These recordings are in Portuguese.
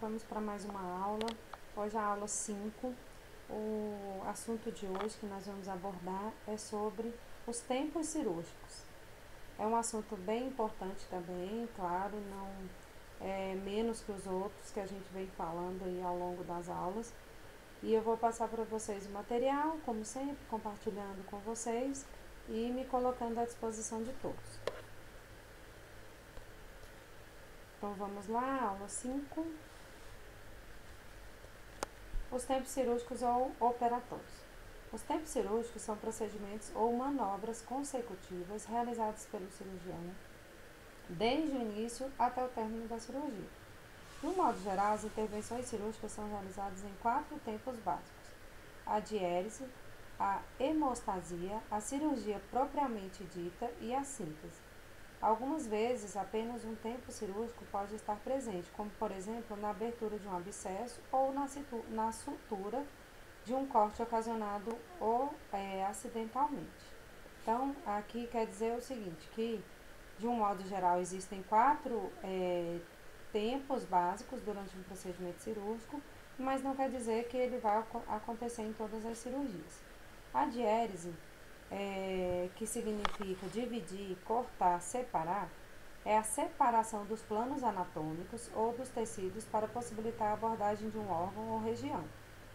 vamos para mais uma aula. Hoje a aula 5. O assunto de hoje que nós vamos abordar é sobre os tempos cirúrgicos. É um assunto bem importante também, claro, não é menos que os outros que a gente vem falando aí ao longo das aulas. E eu vou passar para vocês o material, como sempre, compartilhando com vocês e me colocando à disposição de todos. Então vamos lá, aula 5. Os tempos cirúrgicos ou operatórios. Os tempos cirúrgicos são procedimentos ou manobras consecutivas realizadas pelo cirurgião desde o início até o término da cirurgia. No modo geral, as intervenções cirúrgicas são realizadas em 4 tempos básicos: a diérese, a hemostasia, a cirurgia propriamente dita e a síntese. Algumas vezes, apenas um tempo cirúrgico pode estar presente, como, por exemplo, na abertura de um abscesso ou na sutura de um corte ocasionado acidentalmente. Então, aqui quer dizer o seguinte, que, de um modo geral, existem 4 tempos básicos durante um procedimento cirúrgico, mas não quer dizer que ele vai acontecer em todas as cirurgias. A diérese, que significa dividir, cortar, separar, é a separação dos planos anatômicos ou dos tecidos para possibilitar a abordagem de um órgão ou região,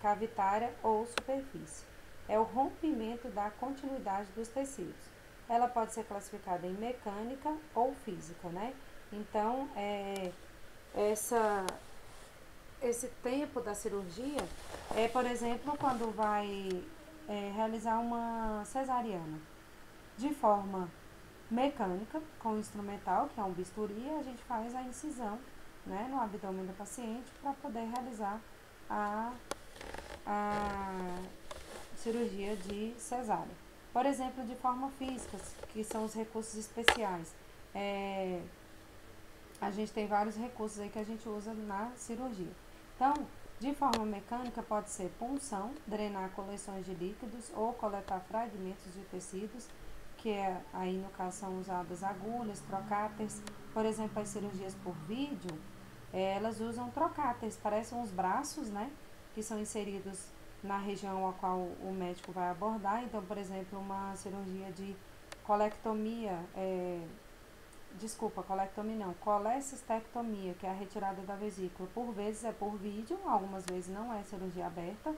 cavitária ou superfície. É o rompimento da continuidade dos tecidos. Ela pode ser classificada em mecânica ou física, né? Então, esse tempo da cirurgia é, por exemplo, quando vai realizar uma cesariana de forma mecânica, com instrumental, que é um bisturi, a gente faz a incisão, né, no abdômen do paciente para poder realizar a cirurgia de cesárea. Por exemplo, de forma física, que são os recursos especiais. A gente tem vários recursos aí que a gente usa na cirurgia. Então, de forma mecânica, pode ser punção, drenar coleções de líquidos ou coletar fragmentos de tecidos, que aí no caso são usadas agulhas, trocáteres. Por exemplo, as cirurgias por vídeo, elas usam trocáteres, parecem uns braços, né, que são inseridos na região a qual o médico vai abordar. Então, por exemplo, uma cirurgia de colectomia, colecistectomia, que é a retirada da vesícula. Por vezes é por vídeo, algumas vezes não é cirurgia aberta,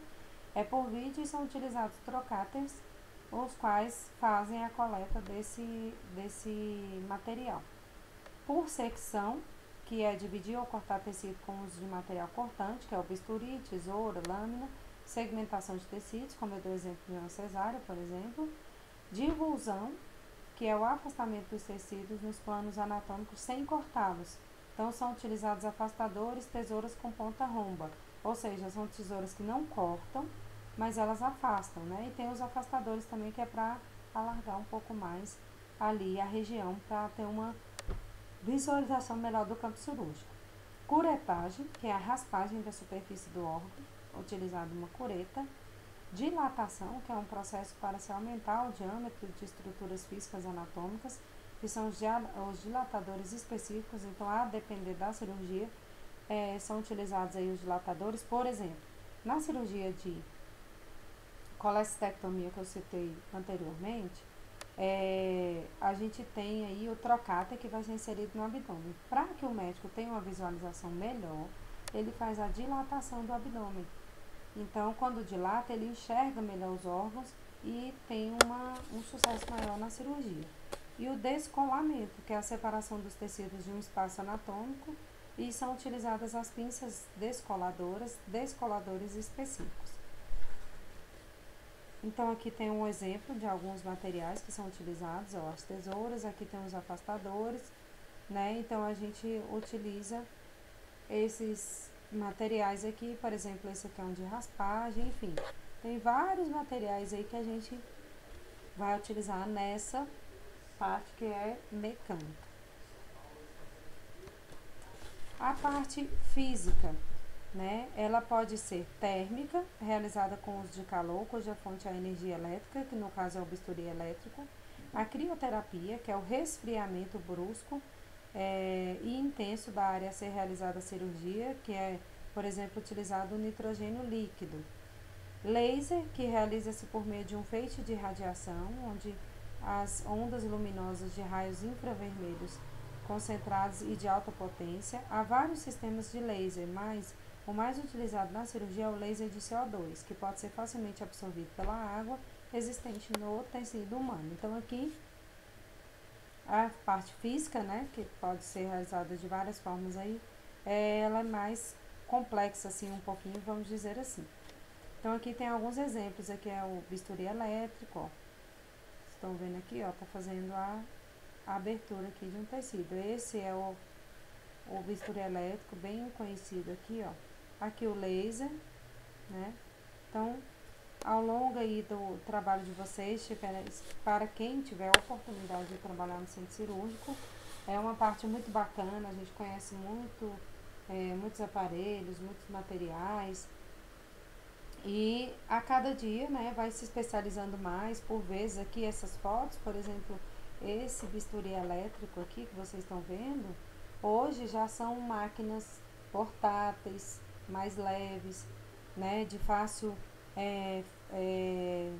é por vídeo e são utilizados trocáteres, os quais fazem a coleta desse material. Por secção, que é dividir ou cortar tecido com uso de material cortante, que é o bisturi, tesoura, lâmina, segmentação de tecidos, como eu dou exemplo de uma cesárea, por exemplo. Divulsão, que é o afastamento dos tecidos nos planos anatômicos sem cortá-los. Então, são utilizados afastadores, tesouras com ponta romba, ou seja, são tesouras que não cortam, mas elas afastam, né? E tem os afastadores também, que é para alargar um pouco mais ali a região, para ter uma visualização melhor do campo cirúrgico. Curetagem, que é a raspagem da superfície do órgão, utilizando uma cureta. Dilatação, que é um processo para se aumentar o diâmetro de estruturas físicas anatômicas, que são os dilatadores específicos. Então, a depender da cirurgia, são utilizados aí os dilatadores. Por exemplo, na cirurgia de colecistectomia que eu citei anteriormente, a gente tem aí o trocáter que vai ser inserido no abdômen. Para que o médico tenha uma visualização melhor, ele faz a dilatação do abdômen. Então, quando dilata, ele enxerga melhor os órgãos e tem um sucesso maior na cirurgia. E o descolamento, que é a separação dos tecidos de um espaço anatômico, e são utilizadas as pinças descoladores específicos. Então, aqui tem um exemplo de alguns materiais que são utilizados, ó, as tesouras, aqui tem os afastadores, né? Então, a gente utiliza esses materiais aqui, por exemplo, esse aqui é um de raspagem, enfim. Tem vários materiais aí que a gente vai utilizar nessa parte que é mecânica. A parte física, né? Ela pode ser térmica, realizada com uso de calor, cuja fonte é a energia elétrica, que no caso é o bisturi elétrico. A crioterapia, que é o resfriamento brusco e intenso da área a ser realizada a cirurgia, que é por exemplo, utilizado o nitrogênio líquido. Laser, que realiza-se por meio de um feixe de radiação, onde as ondas luminosas de raios infravermelhos concentrados e de alta potência. Há vários sistemas de laser, mas o mais utilizado na cirurgia é o laser de CO2, que pode ser facilmente absorvido pela água existente no tecido humano. Então, aqui, a parte física, né, que pode ser realizada de várias formas aí, ela é mais complexa, assim, um pouquinho, vamos dizer assim. Então, aqui tem alguns exemplos, aqui é o bisturi elétrico, ó. Estão vendo aqui, ó, tá fazendo a abertura aqui de um tecido. Esse é o bisturi elétrico, bem conhecido aqui, ó. Aqui o laser, né? Então, ao longo aí do trabalho de vocês, para quem tiver a oportunidade de trabalhar no centro cirúrgico, é uma parte muito bacana, a gente conhece muitos aparelhos, muitos materiais, e a cada dia, né, vai se especializando mais. Por vezes aqui essas fotos, por exemplo, esse bisturi elétrico aqui que vocês estão vendo, hoje já são máquinas portáteis, mais leves, né, de fácil é, é,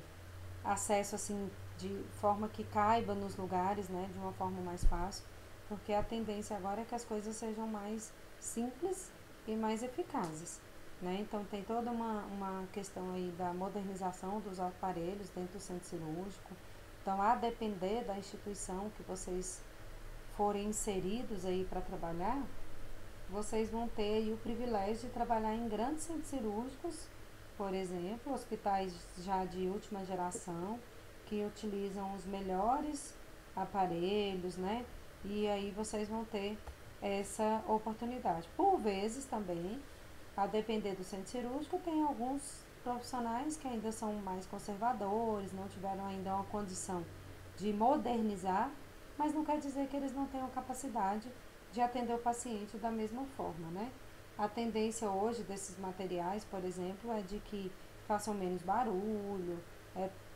acesso, assim, de forma que caiba nos lugares, né, de uma forma mais fácil, porque a tendência agora é que as coisas sejam mais simples e mais eficazes, né? Então tem toda uma questão aí da modernização dos aparelhos dentro do centro cirúrgico. Então, a depender da instituição que vocês forem inseridos aí para trabalhar, vocês vão ter aí o privilégio de trabalhar em grandes centros cirúrgicos, por exemplo, hospitais já de última geração, que utilizam os melhores aparelhos, né? E aí vocês vão ter essa oportunidade. Por vezes também, a depender do centro cirúrgico, tem alguns profissionais que ainda são mais conservadores, não tiveram ainda uma condição de modernizar, mas não quer dizer que eles não tenham capacidade de atender o paciente da mesma forma, né? A tendência hoje desses materiais, por exemplo, é de que façam menos barulho,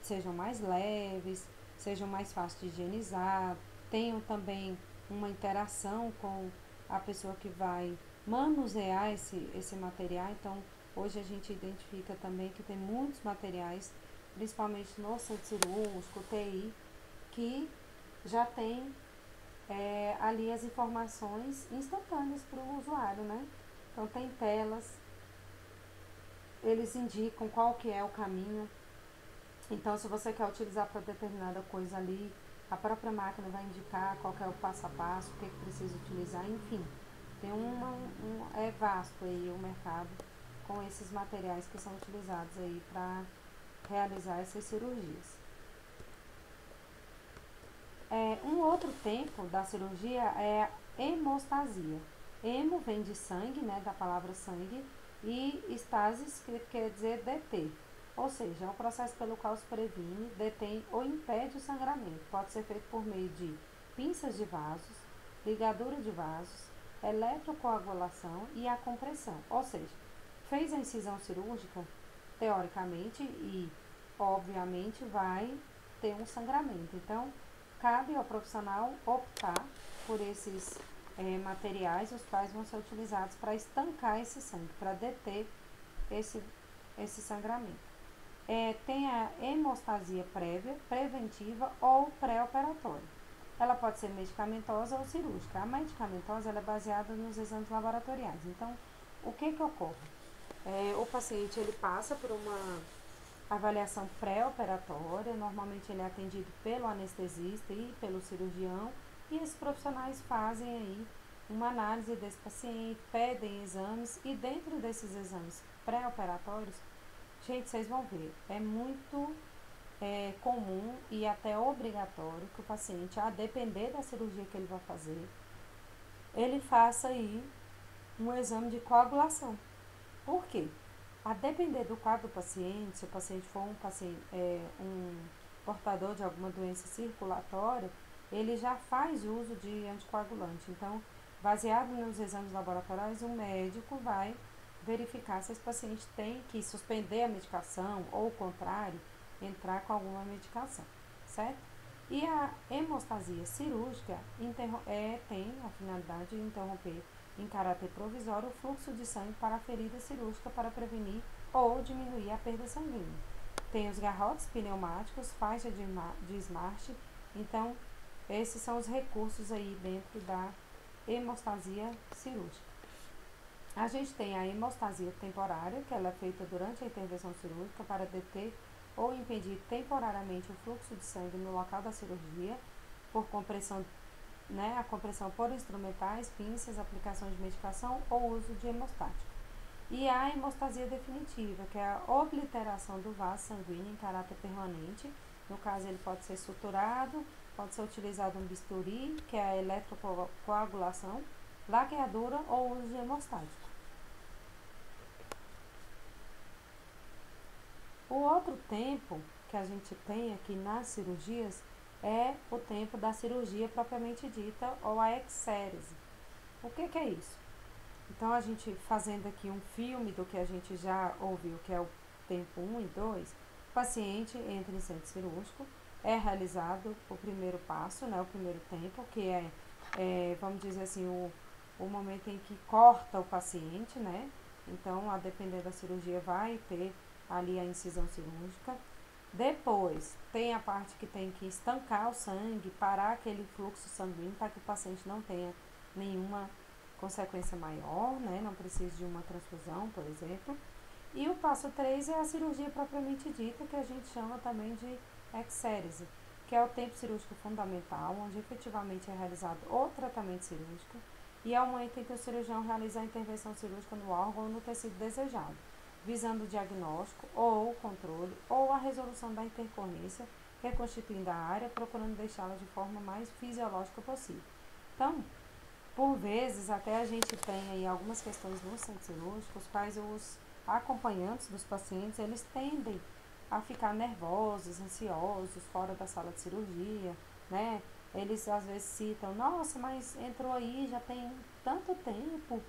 sejam mais leves, sejam mais fáceis de higienizar, tenham também uma interação com a pessoa que vai manusear esse material. Então, hoje a gente identifica também que tem muitos materiais, principalmente no centro cirúrgico, TI, que já tem ali as informações instantâneas para o usuário, né? Então, tem telas, eles indicam qual que é o caminho. Então, se você quer utilizar para determinada coisa ali, a própria máquina vai indicar qual que é o passo a passo, o que precisa utilizar, enfim. Tem é vasto aí o mercado com esses materiais que são utilizados aí para realizar essas cirurgias. Um outro tempo da cirurgia é a hemostasia. Hemo vem de sangue, né, da palavra sangue, e stasis, que quer dizer deter. Ou seja, é um processo pelo qual se previne, detém ou impede o sangramento. Pode ser feito por meio de pinças de vasos, ligadura de vasos, eletrocoagulação e a compressão. Ou seja, fez a incisão cirúrgica, teoricamente e obviamente vai ter um sangramento. Então, cabe ao profissional optar por esses materiais, os quais vão ser utilizados para estancar esse sangue, para deter esse sangramento. Tem a hemostasia prévia, preventiva ou pré-operatória. Ela pode ser medicamentosa ou cirúrgica. A medicamentosa ela é baseada nos exames laboratoriais. Então, o que ocorre? O paciente ele passa por uma avaliação pré-operatória, normalmente ele é atendido pelo anestesista e pelo cirurgião, e esses profissionais fazem aí uma análise desse paciente, pedem exames, e dentro desses exames pré-operatórios, gente, vocês vão ver, é muito comum e até obrigatório que o paciente, a depender da cirurgia que ele vai fazer, ele faça aí um exame de coagulação. Por quê? A depender do quadro do paciente, se o paciente for um portador de alguma doença circulatória, ele já faz uso de anticoagulante. Então, baseado nos exames laboratoriais, o médico vai verificar se esse paciente tem que suspender a medicação ou, o contrário, entrar com alguma medicação, certo? E a hemostasia cirúrgica tem a finalidade de interromper em caráter provisório, o fluxo de sangue para a ferida cirúrgica para prevenir ou diminuir a perda sanguínea. Tem os garrotes pneumáticos, faixa de Smart. Então, esses são os recursos aí dentro da hemostasia cirúrgica. A gente tem a hemostasia temporária, que ela é feita durante a intervenção cirúrgica para deter ou impedir temporariamente o fluxo de sangue no local da cirurgia, por compressão, né, a compressão por instrumentais, pinças, aplicação de medicação ou uso de hemostático. E a hemostasia definitiva, que é a obliteração do vaso sanguíneo em caráter permanente. No caso, ele pode ser suturado, pode ser utilizado um bisturi, que é a eletrocoagulação, laqueadura ou uso de hemostático. O outro tempo que a gente tem aqui nas cirurgias é o tempo da cirurgia propriamente dita, ou a exérese. O que é isso? Então, a gente fazendo aqui um filme do que a gente já ouviu, que é o tempo 1 e 2, o paciente entra em centro cirúrgico, é realizado o primeiro passo, né, o primeiro tempo, que vamos dizer assim, o momento em que corta o paciente, né? Então, a depender da cirurgia, vai ter ali a incisão cirúrgica. Depois, tem a parte que tem que estancar o sangue, parar aquele fluxo sanguíneo para que o paciente não tenha nenhuma consequência maior, né? Não precisa de uma transfusão, por exemplo. E o passo 3 é a cirurgia propriamente dita, que a gente chama também de exérese, que é o tempo cirúrgico fundamental, onde efetivamente é realizado o tratamento cirúrgico e é o momento em que o cirurgião realiza a intervenção cirúrgica no órgão ou no tecido desejado, visando o diagnóstico ou o controle ou a resolução da intercorrência, reconstituindo a área, procurando deixá-la de forma mais fisiológica possível. Então, por vezes, até a gente tem aí algumas questões no centro cirúrgico, os quais os acompanhantes dos pacientes, eles tendem a ficar nervosos, ansiosos, fora da sala de cirurgia, né? Eles às vezes citam, nossa, mas entrou aí já tem tanto tempo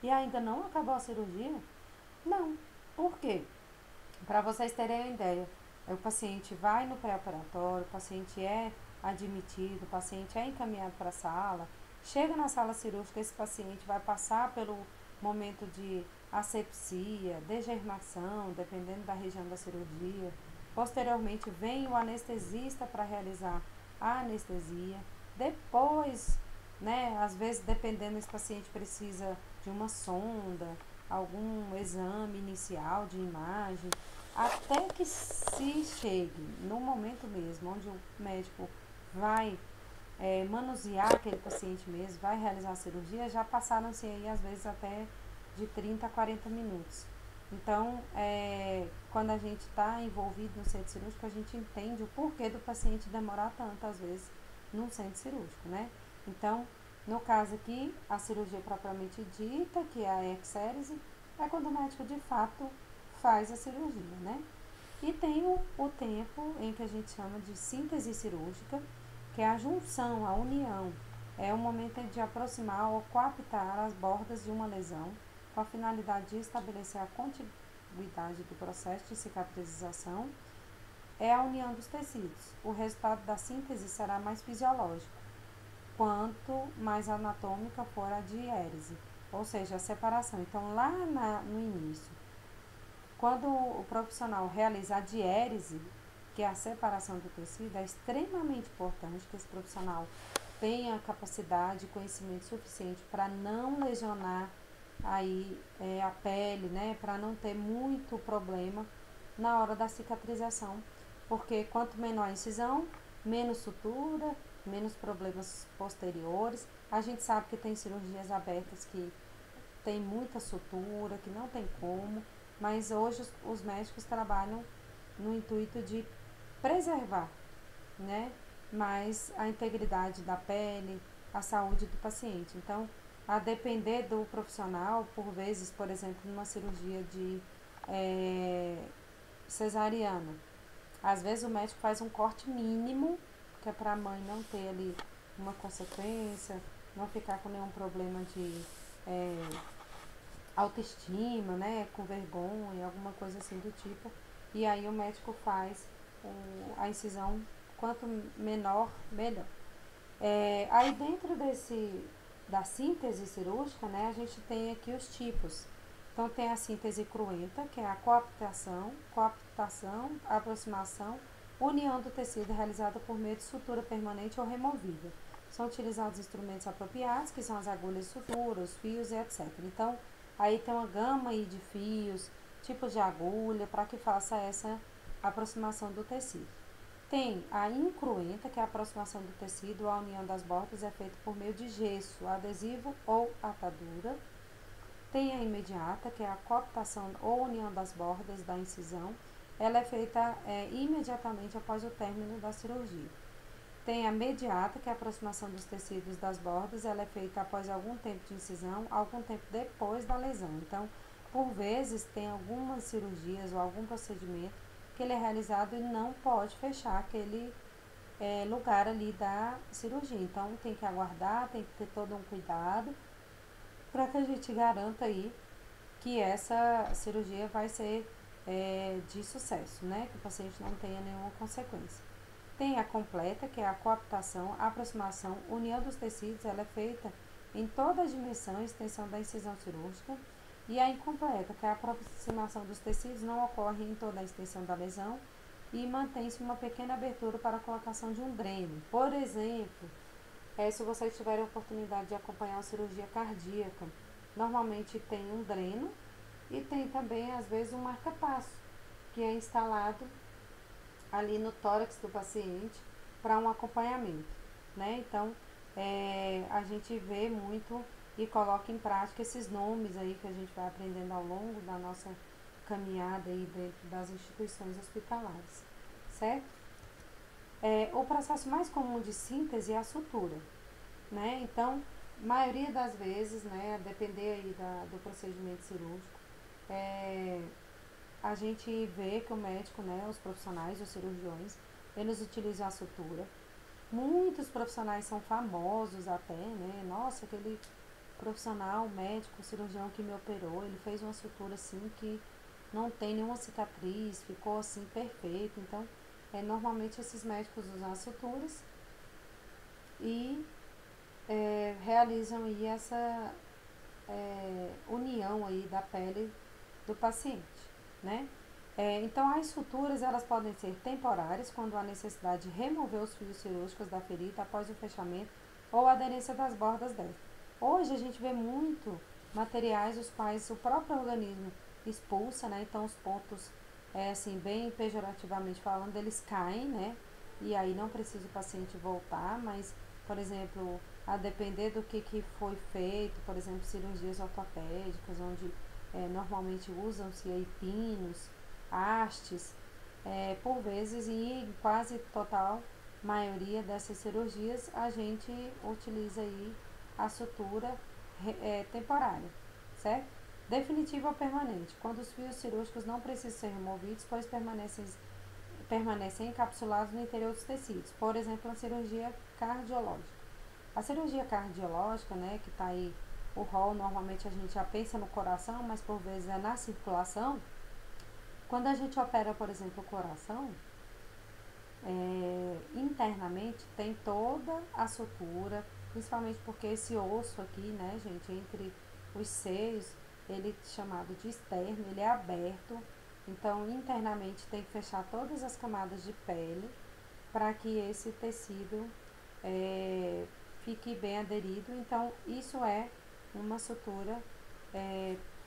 e ainda não acabou a cirurgia? Não. Por quê? Para vocês terem uma ideia, o paciente vai no pré-operatório, o paciente é admitido, o paciente é encaminhado para a sala, chega na sala cirúrgica, esse paciente vai passar pelo momento de asepsia, degermação, dependendo da região da cirurgia. Posteriormente, vem o anestesista para realizar a anestesia. Depois, né, às vezes, dependendo, esse paciente precisa de uma sonda, algum exame inicial de imagem, até que se chegue no momento mesmo, onde o médico vai manusear aquele paciente mesmo, vai realizar a cirurgia, já passaram-se aí às vezes até de 30 a 40 minutos. Então, quando a gente está envolvido no centro cirúrgico, a gente entende o porquê do paciente demorar tanto, às vezes, num centro cirúrgico, né? Então, no caso aqui, a cirurgia propriamente dita, que é a exérese, é quando o médico de fato faz a cirurgia, né? E tem o tempo em que a gente chama de síntese cirúrgica, que é a junção, a união. É o momento de aproximar ou coaptar as bordas de uma lesão, com a finalidade de estabelecer a continuidade do processo de cicatrização. É a união dos tecidos. O resultado da síntese será mais fisiológico, quanto mais anatômica for a diérese, ou seja, a separação. Então, lá no início, quando o profissional realiza a diérese, que é a separação do tecido, é extremamente importante que esse profissional tenha capacidade e conhecimento suficiente para não lesionar aí a pele, né, para não ter muito problema na hora da cicatrização, porque quanto menor a incisão, menos sutura, menos problemas posteriores. A gente sabe que tem cirurgias abertas que tem muita sutura, que não tem como, mas hoje os médicos trabalham no intuito de preservar, né, mais a integridade da pele, a saúde do paciente. Então, a depender do profissional, por vezes, por exemplo, numa cirurgia de cesariana, às vezes o médico faz um corte mínimo, que é para a mãe não ter ali uma consequência, não ficar com nenhum problema de autoestima, né, com vergonha, alguma coisa assim do tipo. E aí o médico faz a incisão, quanto menor, melhor. Aí dentro da síntese cirúrgica, né, a gente tem aqui os tipos. Então, tem a síntese cruenta, que é a coaptação, aproximação, união do tecido realizada por meio de sutura permanente ou removida. São utilizados instrumentos apropriados, que são as agulhas de sutura, os fios e etc. Então, aí tem uma gama aí de fios, tipos de agulha, para que faça essa aproximação do tecido. Tem a incruenta, que é a aproximação do tecido, a união das bordas é feita por meio de gesso, adesivo ou atadura. Tem a imediata, que é a coaptação ou união das bordas da incisão. Ela é feita imediatamente após o término da cirurgia. Tem a mediata, que é a aproximação dos tecidos das bordas. Ela é feita após algum tempo de incisão, algum tempo depois da lesão. Então, por vezes, tem algumas cirurgias ou algum procedimento que ele é realizado e não pode fechar aquele lugar ali da cirurgia. Então, tem que aguardar, tem que ter todo um cuidado para que a gente garanta aí que essa cirurgia vai ser de sucesso, né? Que o paciente não tenha nenhuma consequência. Tem a completa, que é a coaptação, a aproximação, união dos tecidos, ela é feita em toda a dimensão e extensão da incisão cirúrgica. E a incompleta, que é a aproximação dos tecidos, não ocorre em toda a extensão da lesão e mantém-se uma pequena abertura para a colocação de um dreno. Por exemplo, se vocês tiverem a oportunidade de acompanhar uma cirurgia cardíaca, normalmente tem um dreno e tem também, às vezes, um marca-passo, que é instalado ali no tórax do paciente para um acompanhamento, né? Então, a gente vê muito e coloca em prática esses nomes aí que a gente vai aprendendo ao longo da nossa caminhada aí dentro das instituições hospitalares, certo? O processo mais comum de síntese é a sutura, né? Então, maioria das vezes, né, a depender aí do procedimento cirúrgico, a gente vê que o médico, né, os profissionais, os cirurgiões, eles utilizam a sutura. Muitos profissionais são famosos até, né? Nossa, aquele profissional, médico, cirurgião que me operou, ele fez uma sutura assim que não tem nenhuma cicatriz, ficou assim perfeito. Então, normalmente esses médicos usam as suturas e realizam aí essa união aí da pele do paciente, né? Então, as suturas, elas podem ser temporárias, quando há necessidade de remover os fios cirúrgicos da ferida após o fechamento ou aderência das bordas dela. Hoje, a gente vê muito materiais os quais o próprio organismo expulsa, né? Então, os pontos, assim, bem pejorativamente falando, eles caem, né? E aí não precisa o paciente voltar, mas, por exemplo, a depender do que foi feito, por exemplo, cirurgias ortopédicas, onde normalmente usam-se aí pinos, hastes, por vezes, e em quase total maioria dessas cirurgias, a gente utiliza aí a sutura temporária, certo? Definitiva ou permanente, quando os fios cirúrgicos não precisam ser removidos, pois permanecem encapsulados no interior dos tecidos, por exemplo, a cirurgia cardiológica. A cirurgia cardiológica, né, que está aí o rol, normalmente a gente já pensa no coração, mas por vezes é na circulação. Quando a gente opera, por exemplo, o coração, internamente tem toda a sutura, principalmente porque esse osso aqui, né, gente, entre os seios, ele é chamado de externo, ele é aberto, então internamente tem que fechar todas as camadas de pele para que esse tecido fique bem aderido. Então, isso é uma sutura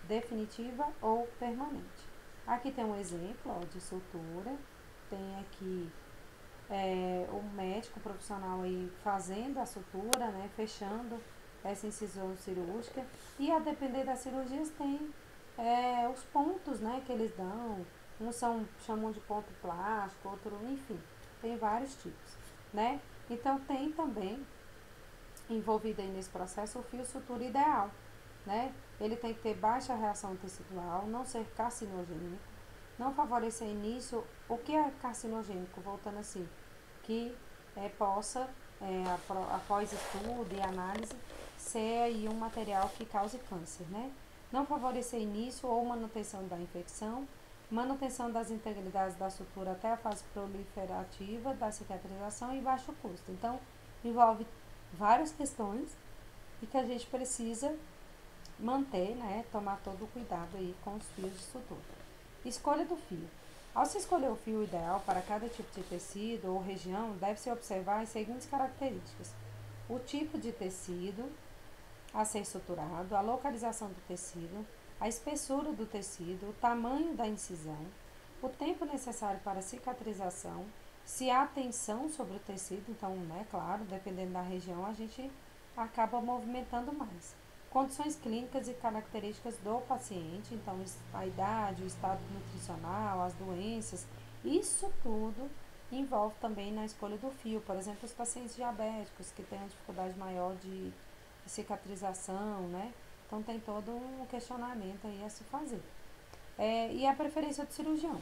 definitiva ou permanente. Aqui tem um exemplo de sutura, tem aqui o médico profissional aí fazendo a sutura, né, fechando essa incisão cirúrgica, e a depender das cirurgias tem os pontos, né, que eles dão, uns chamam de ponto plástico, outro, enfim, tem vários tipos, né? Então tem também envolvido aí nesse processo o fio sutura ideal, né? Ele tem que ter baixa reação tecidual, não ser carcinogênico, não favorecer início. O que é carcinogênico? Voltando assim, que possa, após estudo e análise, ser aí um material que cause câncer, né? Não favorecer início ou manutenção da infecção, manutenção das integridades da sutura até a fase proliferativa da cicatrização e baixo custo. Então, envolve várias questões e que a gente precisa manter, né, tomar todo o cuidado aí com os fios de sutura. Escolha do fio. Ao se escolher o fio ideal para cada tipo de tecido ou região, deve-se observar as seguintes características: o tipo de tecido a ser suturado, a localização do tecido, a espessura do tecido, o tamanho da incisão, o tempo necessário para a cicatrização, se há tensão sobre o tecido, então, né, claro, dependendo da região, a gente acaba movimentando mais. Condições clínicas e características do paciente, então a idade, o estado nutricional, as doenças, isso tudo envolve também na escolha do fio. Por exemplo, os pacientes diabéticos que têm uma dificuldade maior de cicatrização, né? Então tem todo um questionamento aí a se fazer. E a preferência do cirurgião.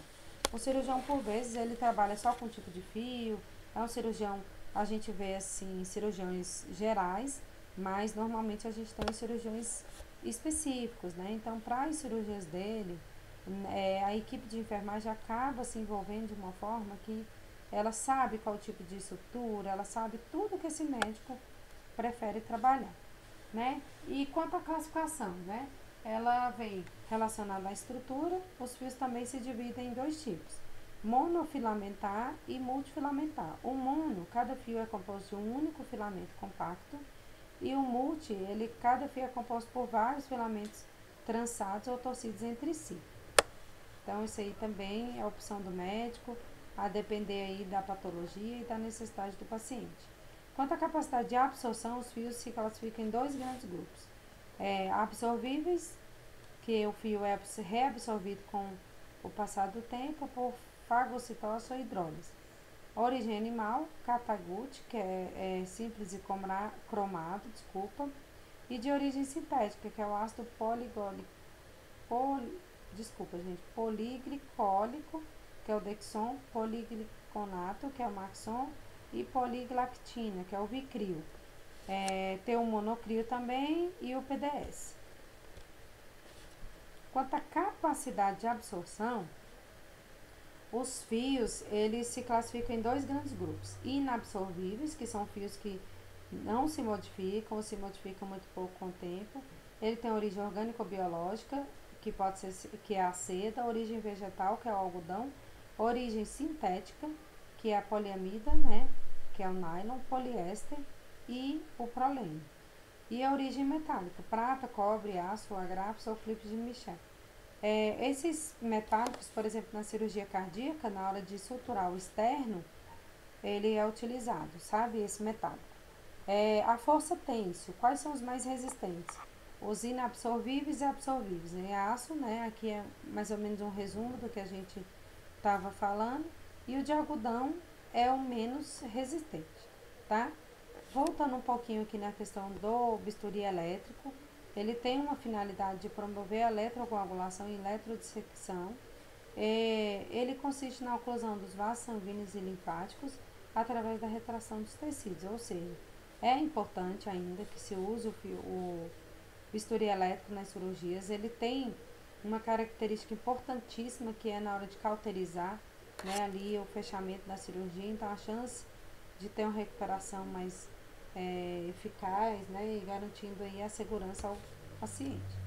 O cirurgião, por vezes, ele trabalha só com um tipo de fio, é um cirurgião, a gente vê assim, cirurgiões gerais, mas normalmente a gente tem os cirurgiões específicos, né? Então, para as cirurgias dele, a equipe de enfermagem acaba se envolvendo de uma forma que ela sabe qual tipo de sutura, ela sabe tudo que esse médico prefere trabalhar, né? E quanto à classificação, né? Ela vem relacionada à estrutura, os fios também se dividem em dois tipos, monofilamentar e multifilamentar. O mono, cada fio é composto de um único filamento compacto, e o multi, cada fio é composto por vários filamentos trançados ou torcidos entre si. Então, isso aí também é opção do médico, a depender aí da patologia e da necessidade do paciente. Quanto à capacidade de absorção, os fios se classificam em dois grandes grupos. Absorvíveis, que o fio é reabsorvido com o passar do tempo por fagocitose ou hidrólise. Origem animal, catagute, que é simples e cromado, e de origem sintética, que é o ácido poliglicólico, que é o Dexon, poligliconato, que é o Maxon, e poliglactina, que é o Vicryl. Tem o monocrio também e o PDS. Quanto à capacidade de absorção, os fios, eles se classificam em dois grandes grupos. Inabsorvíveis, que são fios que não se modificam ou se modificam muito pouco com o tempo. Ele tem origem orgânico ou biológica, que é a seda, origem vegetal, que é o algodão, origem sintética, que é a poliamida, né, que é o nylon, poliéster e o prolene. E a origem metálica, prata, cobre, aço, agrafos ou clipes de Michel. Esses metálicos, por exemplo, na cirurgia cardíaca, na hora de suturar o externo, ele é utilizado, sabe, esse metálico. A força têncil, quais são os mais resistentes? Os inabsorvíveis e absorvíveis. Aço, né, aqui é mais ou menos um resumo do que a gente estava falando, e o de algodão é o menos resistente, tá? Voltando um pouquinho aqui na questão do bisturi elétrico, ele tem uma finalidade de promover a eletrocoagulação e eletrodissecção. Ele consiste na oclusão dos vasos sanguíneos e linfáticos através da retração dos tecidos, ou seja, é importante ainda que se use o bisturi elétrico nas cirurgias. Ele tem uma característica importantíssima, que é na hora de cauterizar, né, ali o fechamento da cirurgia, então a chance de ter uma recuperação mais eficaz, né, e garantindo aí a segurança ao paciente.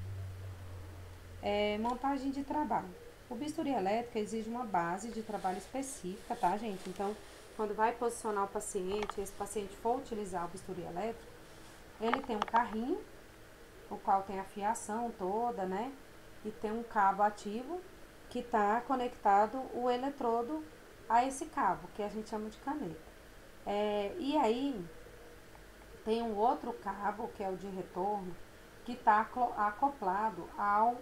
Montagem de trabalho. O bisturi elétrico exige uma base de trabalho específica, tá, gente? Então, quando vai posicionar o paciente, esse paciente for utilizar o bisturi elétrico, ele tem um carrinho, o qual tem a fiação toda, né? E tem um cabo ativo que está conectado o eletrodo a esse cabo, que a gente chama de caneta. E aí, tem um outro cabo, que é o de retorno, que está acoplado a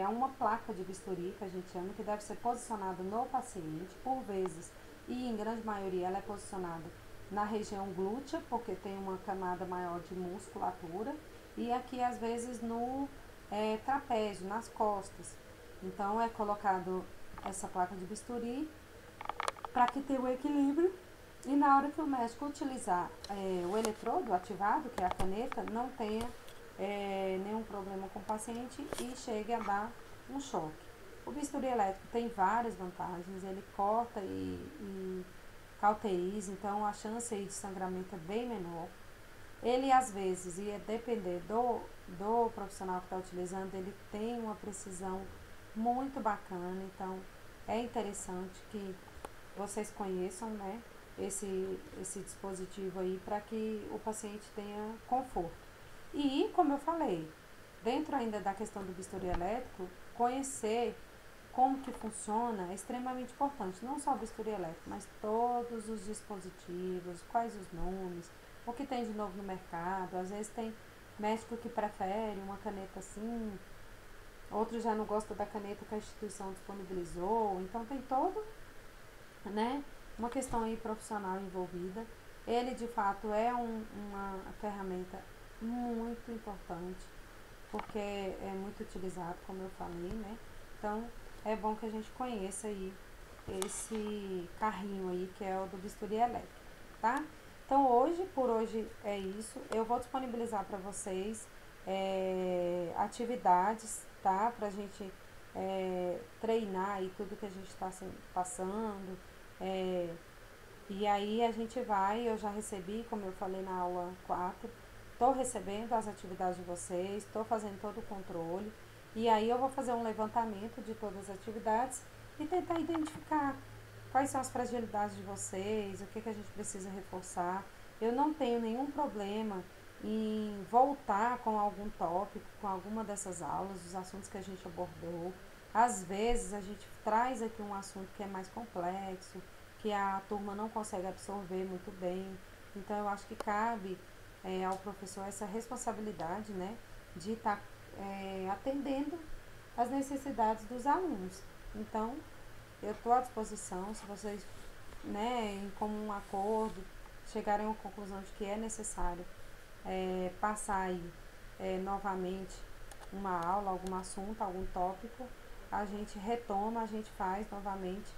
uma placa de bisturi, que a gente chama, que deve ser posicionada no paciente, por vezes, e em grande maioria ela é posicionada na região glútea, porque tem uma camada maior de musculatura, e aqui às vezes no trapézio, nas costas. Então é colocado essa placa de bisturi para que tenha o equilíbrio, e na hora que o médico utilizar o eletrodo ativado, que é a caneta, não tenha nenhum problema com o paciente e chegue a dar um choque. O bisturi elétrico tem várias vantagens, ele corta e cauteriza, então a chance aí de sangramento é bem menor. Ele às vezes, ia depender do profissional que está utilizando, ele tem uma precisão muito bacana, então é interessante que vocês conheçam, né, esse dispositivo aí para que o paciente tenha conforto. E, como eu falei, dentro ainda da questão do bisturi elétrico, conhecer como que funciona é extremamente importante. Não só o bisturi elétrico, mas todos os dispositivos, quais os nomes, o que tem de novo no mercado. Às vezes tem médico que prefere uma caneta assim, outro já não gosta da caneta que a instituição disponibilizou. Então tem todo, né, uma questão aí profissional envolvida. Ele de fato é uma ferramenta muito importante, porque é muito utilizado, como eu falei, né? Então é bom que a gente conheça aí esse carrinho aí que é o do bisturi elétrico, tá? Então por hoje é isso. Eu vou disponibilizar para vocês atividades, tá? Pra gente treinar aí tudo que a gente está passando. É, e aí a gente vai, eu já recebi, como eu falei na aula 4, estou recebendo as atividades de vocês, estou fazendo todo o controle. E aí eu vou fazer um levantamento de todas as atividades e tentar identificar quais são as fragilidades de vocês, o que, que a gente precisa reforçar. Eu não tenho nenhum problema em voltar com algum tópico, com alguma dessas aulas, os assuntos que a gente abordou. Às vezes a gente traz aqui um assunto que é mais complexo, que a turma não consegue absorver muito bem. Então eu acho que cabe ao professor essa responsabilidade, né, de estar atendendo as necessidades dos alunos. Então eu estou à disposição, se vocês, né, em comum acordo, chegarem a uma conclusão de que é necessário passar aí novamente uma aula, algum assunto, algum tópico, a gente retoma, a gente faz novamente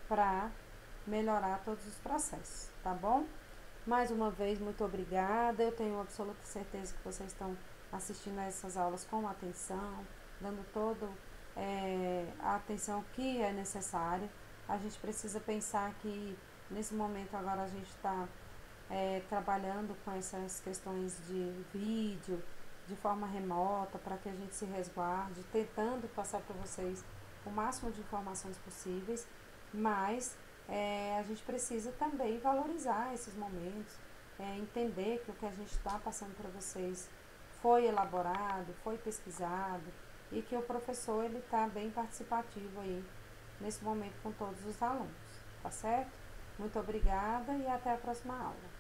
para melhorar todos os processos, tá bom? Mais uma vez, muito obrigada. Eu tenho absoluta certeza que vocês estão assistindo a essas aulas com atenção, dando toda a atenção que é necessária. A gente precisa pensar que nesse momento agora a gente está trabalhando com essas questões de vídeo, de forma remota, para que a gente se resguarde, tentando passar para vocês o máximo de informações possíveis, mas a gente precisa também valorizar esses momentos, entender que o que a gente está passando para vocês foi elaborado, foi pesquisado e que o professor ele está bem participativo aí nesse momento com todos os alunos, tá certo? Muito obrigada e até a próxima aula.